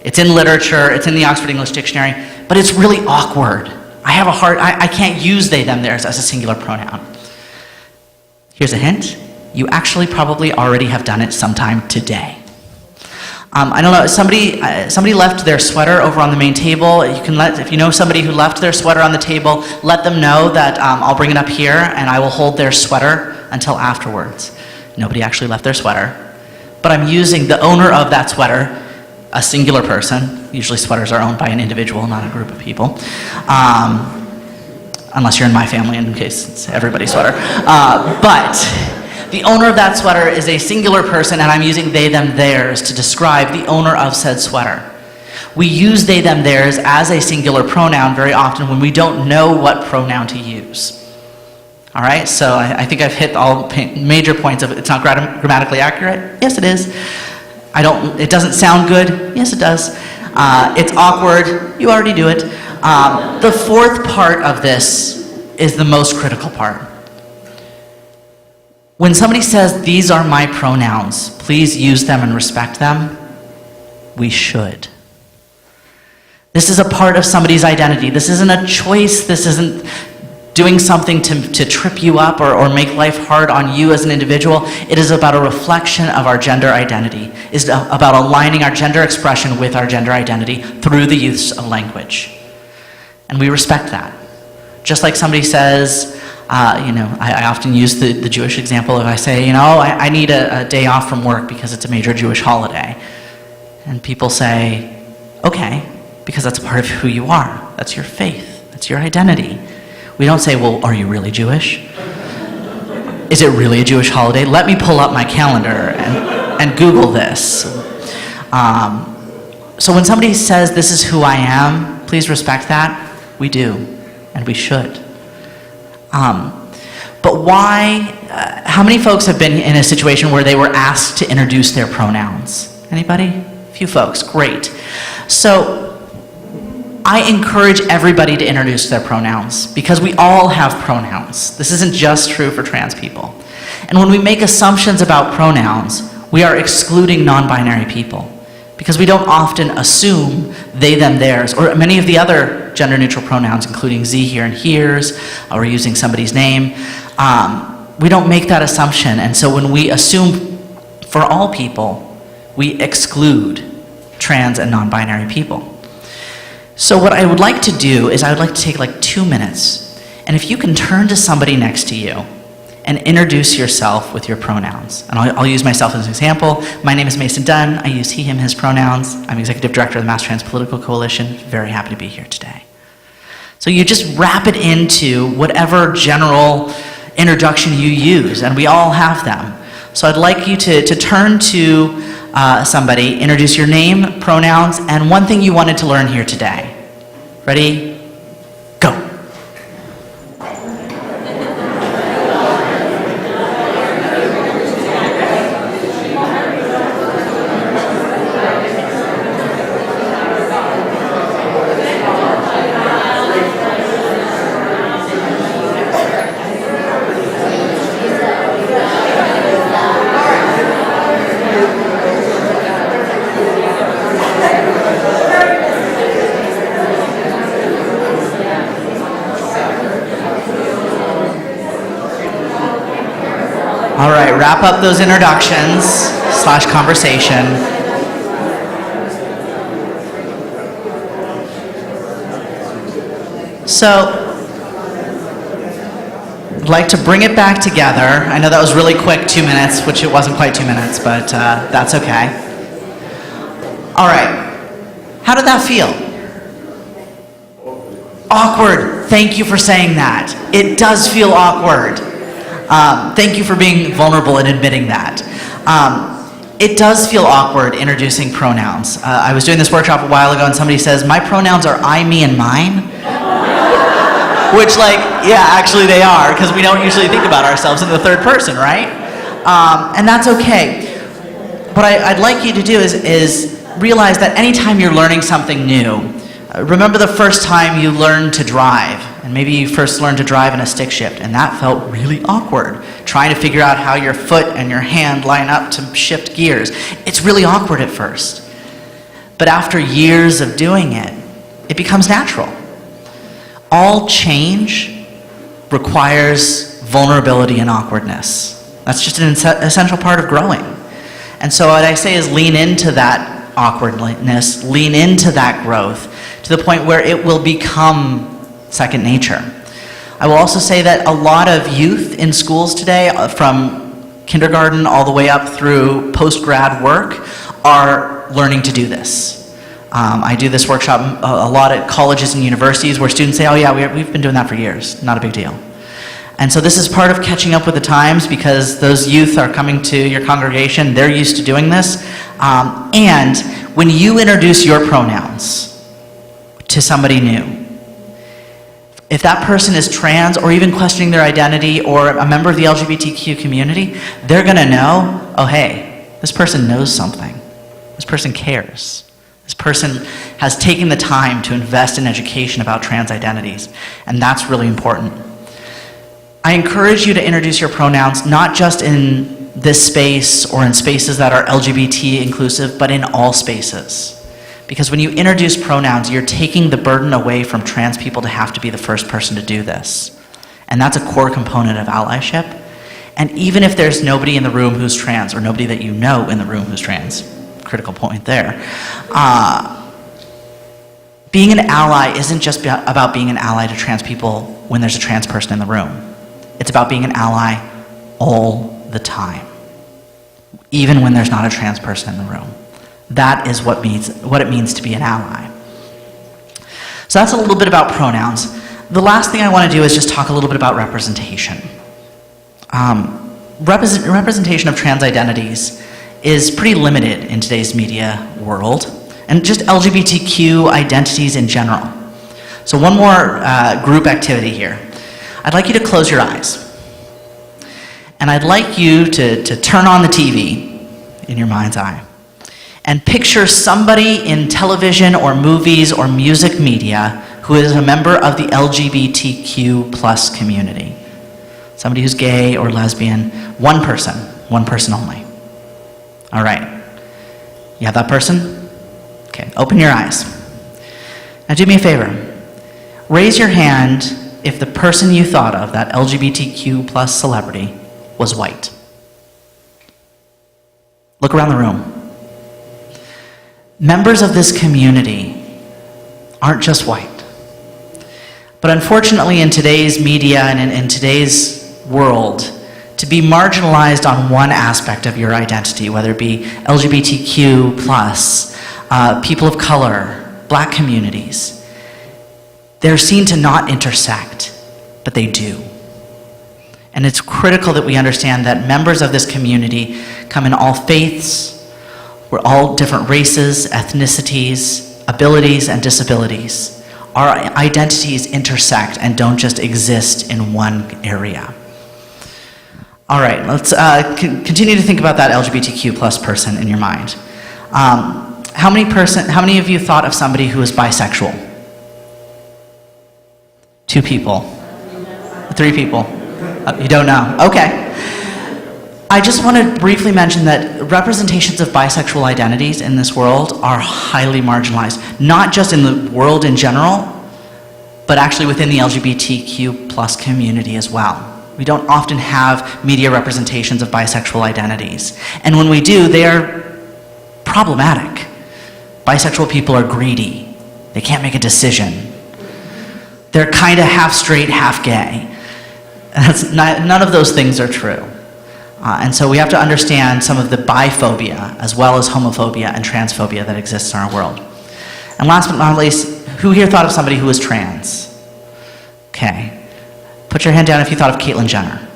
it's in literature, it's in the Oxford English Dictionary, but it's really awkward. I can't use they, them, theirs as a singular pronoun. Here's a hint. You actually probably already have done it sometime today. I don't know, somebody left their sweater over on the main table. If you know somebody who left their sweater on the table, let them know that I'll bring it up here and I will hold their sweater until afterwards. Nobody actually left their sweater. But I'm using the owner of that sweater, a singular person. Usually sweaters are owned by an individual, not a group of people. Unless you're in my family, in case it's everybody's sweater. But the owner of that sweater is a singular person, and I'm using they, them, theirs to describe the owner of said sweater. We use they, them, theirs as a singular pronoun very often when we don't know what pronoun to use. All right, so I think I've hit all major points of it. It's not grammatically accurate. Yes, it is. It doesn't sound good. Yes, it does. It's awkward. You already do it. The fourth part of this is the most critical part. When somebody says, these are my pronouns, please use them and respect them, we should. This is a part of somebody's identity. This isn't a choice. This isn't doing something to trip you up or make life hard on you as an individual. It is about a reflection of our gender identity. It's about aligning our gender expression with our gender identity through the use of language. And we respect that. Just like somebody says, I often use the Jewish example if I say, I need a day off from work because it's a major Jewish holiday. And people say, okay, because that's a part of who you are. That's your faith. That's your identity. We don't say, well, are you really Jewish? Is it really a Jewish holiday? Let me pull up my calendar and Google this. So when somebody says, this is who I am, please respect that. We do, and we should. But why, how many folks have been in a situation where they were asked to introduce their pronouns? Anybody? A few folks, great. So I encourage everybody to introduce their pronouns because we all have pronouns. This isn't just true for trans people. And when we make assumptions about pronouns, we are excluding non-binary people because we don't often assume they, them, theirs, or many of the other gender-neutral pronouns, including ze, here, and heres, or using somebody's name. We don't make that assumption, and so when we assume for all people, we exclude trans and non-binary people. So what I would like to do is I would like to take like 2 minutes, and if you can turn to somebody next to you and introduce yourself with your pronouns. And I'll use myself as an example. My name is Mason Dunn. I use he, him, his pronouns. I'm Executive Director of the Mass Trans Political Coalition. Very happy to be here today. So you just wrap it into whatever general introduction you use, and we all have them. So I'd like you to turn to somebody, introduce your name, pronouns, and one thing you wanted to learn here today. Ready? Go. All right, wrap up those introductions / conversation. So, I'd like to bring it back together. I know that was really quick, 2 minutes, which it wasn't quite 2 minutes, but that's okay. All right. How did that feel? Awkward. Thank you for saying that. It does feel awkward. Thank you for being vulnerable and admitting that. It does feel awkward introducing pronouns. I was doing this workshop a while ago and somebody says, my pronouns are I, me, and mine. Which, like, yeah, actually they are, because we don't usually think about ourselves in the third person, right? And that's okay. What I'd like you to do is realize that anytime you're learning something new, remember the first time you learned to drive, and maybe you first learned to drive in a stick shift, and that felt really awkward, trying to figure out how your foot and your hand line up to shift gears. It's really awkward at first. But after years of doing it, it becomes natural. All change requires vulnerability and awkwardness. That's just an essential part of growing. And so what I say is lean into that awkwardness, lean into that growth to the point where it will become second nature. I will also say that a lot of youth in schools today, from kindergarten all the way up through post-grad work, are learning to do this. I do this workshop a lot at colleges and universities where students say, oh yeah, we've been doing that for years, not a big deal. And so this is part of catching up with the times because those youth are coming to your congregation, they're used to doing this. And when you introduce your pronouns to somebody new, if that person is trans or even questioning their identity or a member of the LGBTQ community, they're gonna know, oh hey, this person knows something. This person cares. This person has taken the time to invest in education about trans identities, and that's really important. I encourage you to introduce your pronouns not just in this space or in spaces that are LGBT inclusive, but in all spaces. Because when you introduce pronouns, you're taking the burden away from trans people to have to be the first person to do this. And that's a core component of allyship. And even if there's nobody in the room who's trans, or nobody that you know in the room who's trans, critical point there, being an ally isn't just about being an ally to trans people when there's a trans person in the room. It's about being an ally all the time, even when there's not a trans person in the room. That is what it means to be an ally. So that's a little bit about pronouns. The last thing I want to do is just talk a little bit about representation. Representation of trans identities is pretty limited in today's media world, and just LGBTQ identities in general. So one more group activity here. I'd like you to close your eyes. And I'd like you to turn on the TV in your mind's eye and picture somebody in television or movies or music media who is a member of the LGBTQ plus community. Somebody who's gay or lesbian, one person only. All right, you have that person? Okay, open your eyes. Now do me a favor. Raise your hand if the person you thought of, that LGBTQ plus celebrity, was white. Look around the room. Members of this community aren't just white. But unfortunately in today's media and in today's world, to be marginalized on one aspect of your identity, whether it be LGBTQ plus, people of color, black communities, they're seen to not intersect, but they do. And it's critical that we understand that members of this community come in all faiths, we're all different races, ethnicities, abilities, and disabilities. Our identities intersect and don't just exist in one area. All right, let's continue to think about that LGBTQ plus person in your mind. How many of you thought of somebody who is bisexual? 2 people. 3 people. You don't know. Okay. I just want to briefly mention that representations of bisexual identities in this world are highly marginalized, not just in the world in general, but actually within the LGBTQ plus community as well. We don't often have media representations of bisexual identities. And when we do, they are problematic. Bisexual people are greedy. They can't make a decision. They're kind of half straight, half gay. None of those things are true. And so we have to understand some of the biphobia as well as homophobia and transphobia that exists in our world. And last but not least, who here thought of somebody who was trans? Okay. Put your hand down if you thought of Caitlyn Jenner.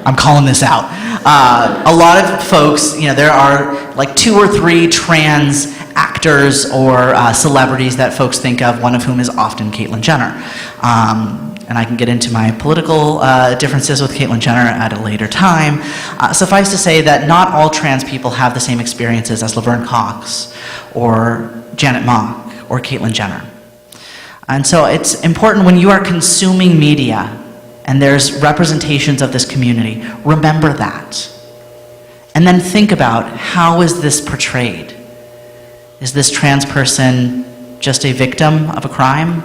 I'm calling this out. A lot of folks, there are like 2 or 3 trans actors or celebrities that folks think of, one of whom is often Caitlyn Jenner. And I can get into my political differences with Caitlyn Jenner at a later time. Suffice to say that not all trans people have the same experiences as Laverne Cox or Janet Mock or Caitlyn Jenner. And so it's important when you are consuming media and there's representations of this community, remember that. And then think about, how is this portrayed? Is this trans person just a victim of a crime?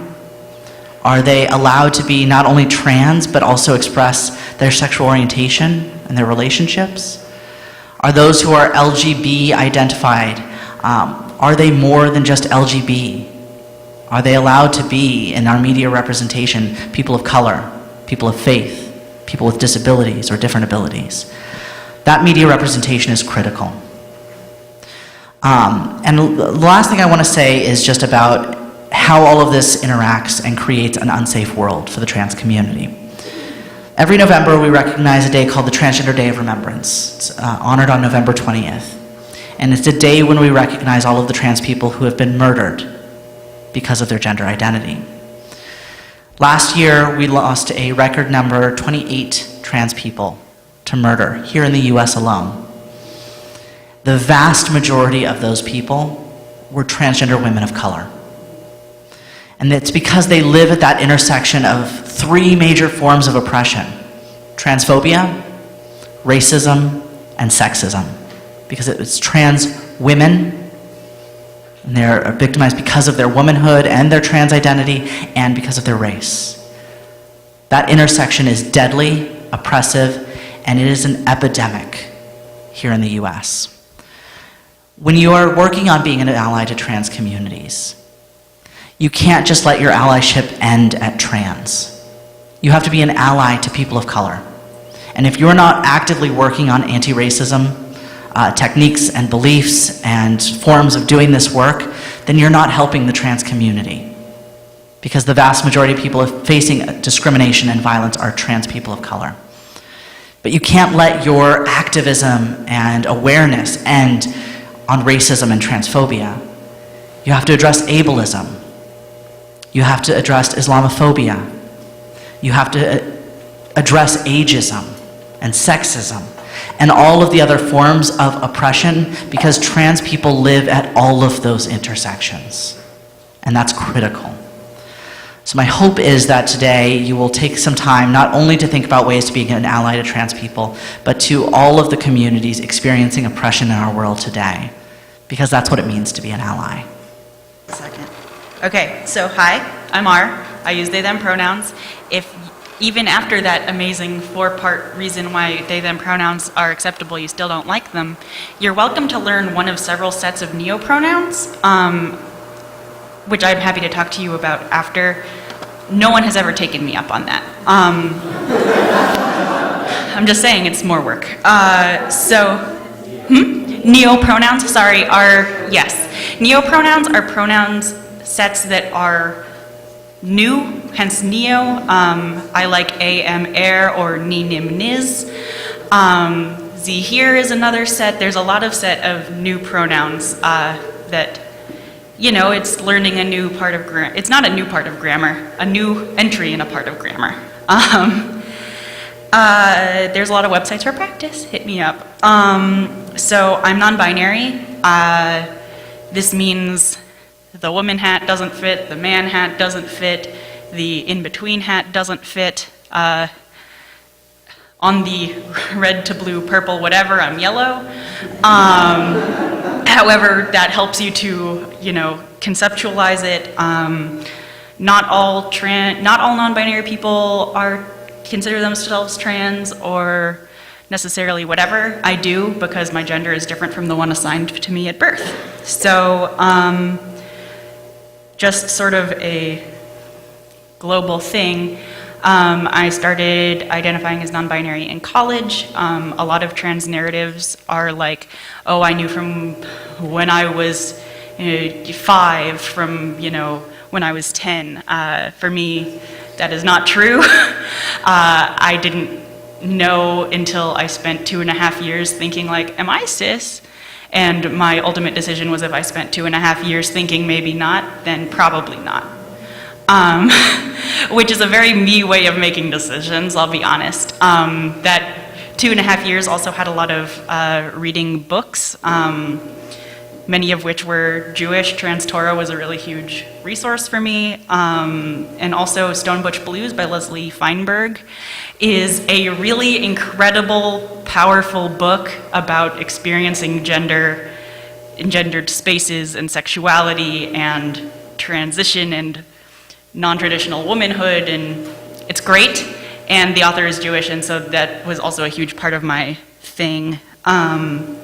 Are they allowed to be not only trans, but also express their sexual orientation and their relationships? Are those who are LGB identified, are they more than just LGB? Are they allowed to be, in our media representation, people of color, people of faith, people with disabilities or different abilities? That media representation is critical. And the last thing I want to say is just about how all of this interacts and creates an unsafe world for the trans community. Every November, we recognize a day called the Transgender Day of Remembrance. It's honored on November 20th. And it's a day when we recognize all of the trans people who have been murdered because of their gender identity. Last year, we lost a record number, 28 trans people, to murder here in the US alone. The vast majority of those people were transgender women of color. And it's because they live at that intersection of 3 major forms of oppression: transphobia, racism, and sexism. Because it's trans women, and they're victimized because of their womanhood and their trans identity, and because of their race. That intersection is deadly, oppressive, and it is an epidemic here in the US. When you are working on being an ally to trans communities, you can't just let your allyship end at trans. You have to be an ally to people of color. And if you're not actively working on anti-racism techniques and beliefs and forms of doing this work, then you're not helping the trans community. Because the vast majority of people facing discrimination and violence are trans people of color. But you can't let your activism and awareness end on racism and transphobia. You have to address ableism. You have to address Islamophobia. You have to address ageism and sexism and all of the other forms of oppression, because trans people live at all of those intersections. And that's critical. So my hope is that today you will take some time not only to think about ways to be an ally to trans people, but to all of the communities experiencing oppression in our world today, because that's what it means to be an ally. Second. Okay, so hi, I'm R. I use they, them pronouns. If even after that amazing 4-part reason why they, them pronouns are acceptable, you still don't like them, you're welcome to learn one of several sets of neopronouns, which I'm happy to talk to you about after. No one has ever taken me up on that. I'm just saying it's more work. Neopronouns, sorry, are, yes. Neopronouns are pronouns sets that are new, hence neo. I like a, am, er, or ni, nim, niz. Z here is another set. There's a lot of set of new pronouns that, it's learning a new part of grammar. It's not a new part of grammar, a new entry in a part of grammar. There's a lot of websites for practice. Hit me up. So I'm non-binary. This means the woman hat doesn't fit, the man hat doesn't fit, the in-between hat doesn't fit. On the red to blue, purple, whatever, I'm yellow. However, that helps you to, conceptualize it. Not all non-binary people consider themselves trans or necessarily whatever. I do, because my gender is different from the one assigned to me at birth. So, just sort of a global thing. I started identifying as non-binary in college. A lot of trans narratives are like, oh, I knew from when I was 5 from, when I was 10. For me, that is not true. I didn't know until I spent 2.5 years thinking like, am I cis? And my ultimate decision was if I spent 2.5 years thinking maybe not, then probably not. Which is a very me way of making decisions, I'll be honest. That 2.5 years also had a lot of reading books, many of which were Jewish. Trans Torah was a really huge resource for me. And also Stone Butch Blues by Leslie Feinberg is a really incredible, powerful book about experiencing gender in gendered spaces and sexuality and transition and non-traditional womanhood, and it's great. And the author is Jewish, and so that was also a huge part of my thing. Another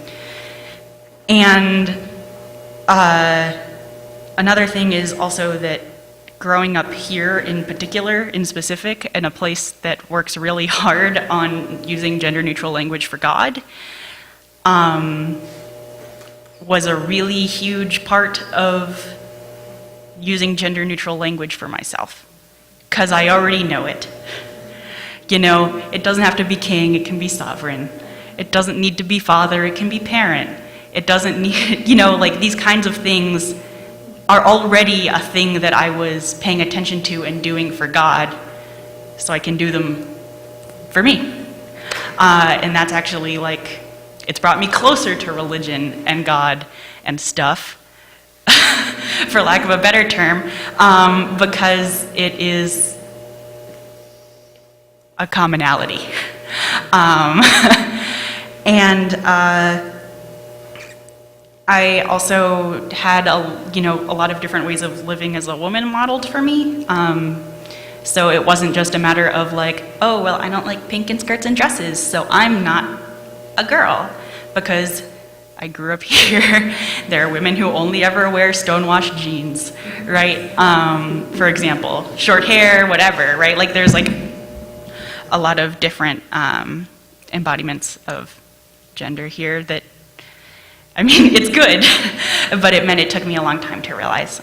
thing is also that growing up here in particular, in specific, in a place that works really hard on using gender-neutral language for God, was a really huge part of using gender-neutral language for myself, because I already know it. It doesn't have to be king, it can be sovereign. It doesn't need to be father, it can be parent. It doesn't need, like these kinds of things are already a thing that I was paying attention to and doing for God, so I can do them for me. And that's actually it's brought me closer to religion and God and stuff, for lack of a better term, because it is a commonality. I also had a lot of different ways of living as a woman modeled for me. So it wasn't just a matter of oh, well, I don't like pink and skirts and dresses, so I'm not a girl, because I grew up here. There are women who only ever wear stonewashed jeans, right? For example, short hair, whatever, right? There's a lot of different embodiments of gender here that, it's good, but it meant it took me a long time to realize.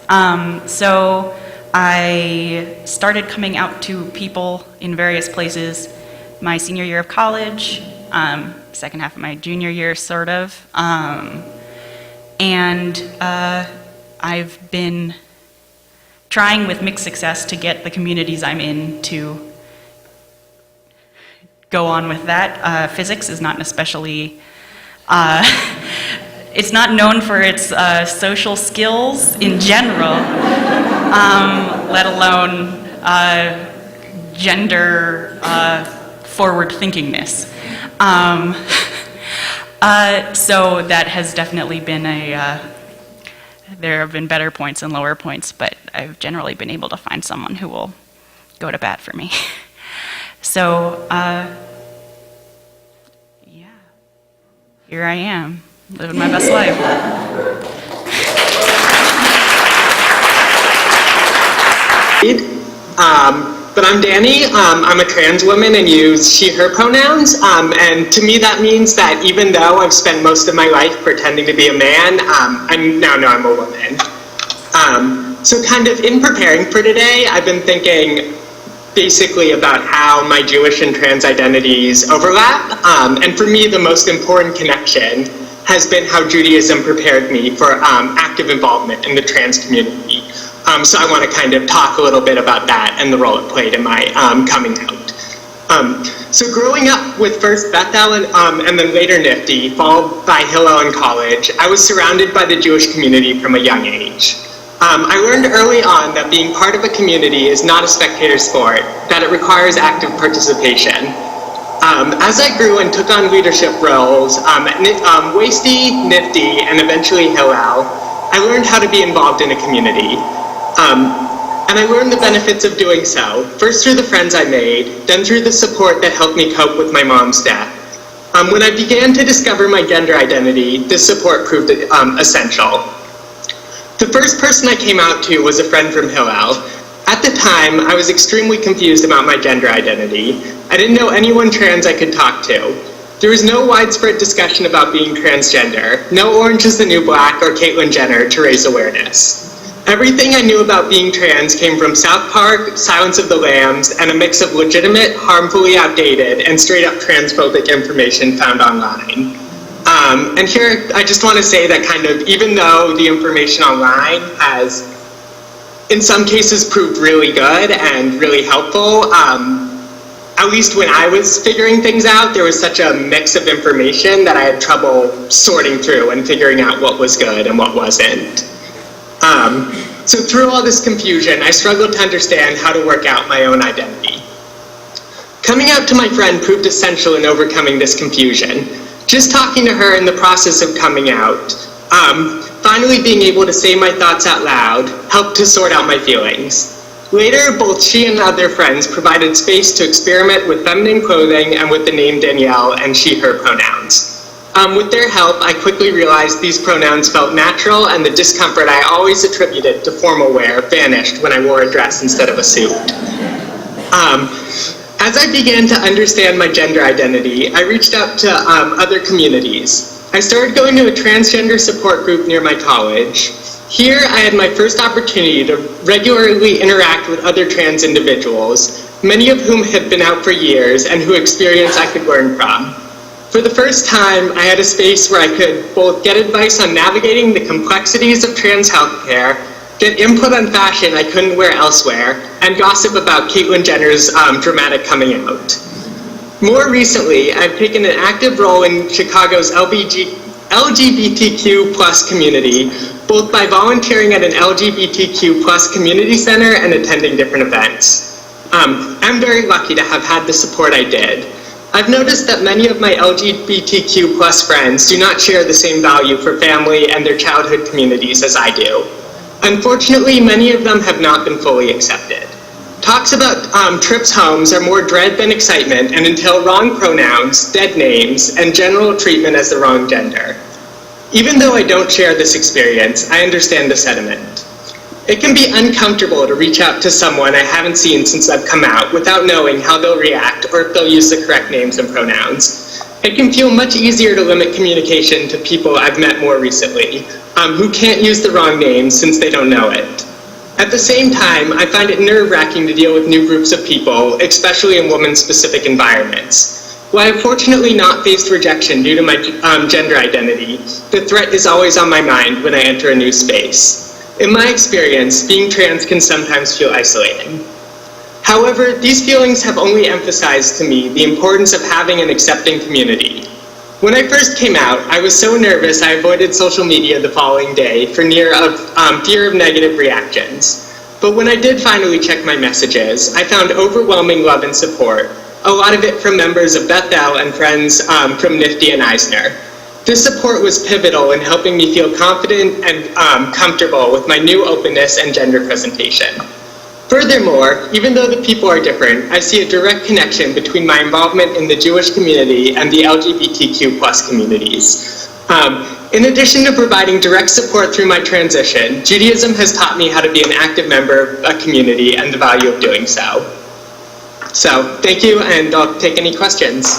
So I started coming out to people in various places my senior year of college, second half of my junior year, sort of. I've been trying with mixed success to get the communities I'm in to go on with that. Physics is not especially, it's not known for its social skills in general, let alone gender forward thinkingness. So that has definitely been there have been better points and lower points, but I've generally been able to find someone who will go to bat for me. So, here I am, living my best life. But I'm Danny. I'm a trans woman and use she/her pronouns. And to me that means that even though I've spent most of my life pretending to be a man, I now know I'm a woman. So kind of in preparing for today, I've been thinking basically about how my Jewish and trans identities overlap. And for me, the most important connection has been how Judaism prepared me for active involvement in the trans community. So I want to kind of talk a little bit about that and the role it played in my coming out. So growing up with first Bethel and then later NIFTY, followed by Hillel in college, I was surrounded by the Jewish community from a young age. I learned early on that being part of a community is not a spectator sport, that it requires active participation. As I grew and took on leadership roles at WASTY, NIFTY, and eventually Hillel, I learned how to be involved in a community. And I learned the benefits of doing so, first through the friends I made, then through the support that helped me cope with my mom's death. When I began to discover my gender identity, this support proved essential. The first person I came out to was a friend from Hillel. At the time, I was extremely confused about my gender identity. I didn't know anyone trans I could talk to. There was no widespread discussion about being transgender, no Orange is the New Black or Caitlyn Jenner to raise awareness. Everything I knew about being trans came from South Park, Silence of the Lambs, and a mix of legitimate, harmfully outdated, and straight-up transphobic information found online. And here, I just want to say that kind of, even though the information online has, in some cases, proved really good and really helpful, at least when I was figuring things out, there was such a mix of information that I had trouble sorting through and figuring out what was good and what wasn't. So through all this confusion, I struggled to understand how to work out my own identity. Coming out to my friend proved essential in overcoming this confusion. Just talking to her in the process of coming out, finally being able to say my thoughts out loud, helped to sort out my feelings. Later, both she and other friends provided space to experiment with feminine clothing and with the name Danielle and she/her pronouns. With their help, I quickly realized these pronouns felt natural and the discomfort I always attributed to formal wear vanished when I wore a dress instead of a suit. As I began to understand my gender identity, I reached out to other communities. I started going to a transgender support group near my college. Here, I had my first opportunity to regularly interact with other trans individuals, many of whom had been out for years and whose experience I could learn from. For the first time, I had a space where I could both get advice on navigating the complexities of trans healthcare, get input on fashion I couldn't wear elsewhere, and gossip about Caitlyn Jenner's dramatic coming out. More recently, I've taken an active role in Chicago's LGBTQ plus community, both by volunteering at an LGBTQ plus community center and attending different events. I'm very lucky to have had the support I did. I've noticed that many of my LGBTQ plus friends do not share the same value for family and their childhood communities as I do. Unfortunately, many of them have not been fully accepted. Talks about trips homes are more dread than excitement and entail wrong pronouns, dead names, and general treatment as the wrong gender. Even though I don't share this experience, I understand the sentiment. It can be uncomfortable to reach out to someone I haven't seen since I've come out without knowing how they'll react or if they'll use the correct names and pronouns. It can feel much easier to limit communication to people I've met more recently, who can't use the wrong names since they don't know it. At the same time, I find it nerve-wracking to deal with new groups of people, especially in women-specific environments. While I've fortunately not faced rejection due to my gender identity, the threat is always on my mind when I enter a new space. In my experience, being trans can sometimes feel isolating. However, these feelings have only emphasized to me the importance of having an accepting community. When I first came out, I was so nervous I avoided social media the following day for fear of negative reactions. But when I did finally check my messages, I found overwhelming love and support, a lot of it from members of Bethel and friends from NIFTY and Eisner. This support was pivotal in helping me feel confident and comfortable with my new openness and gender presentation. Furthermore, even though the people are different, I see a direct connection between my involvement in the Jewish community and the LGBTQ plus communities. In addition to providing direct support through my transition, Judaism has taught me how to be an active member of a community and the value of doing so. So, thank you, and I'll take any questions.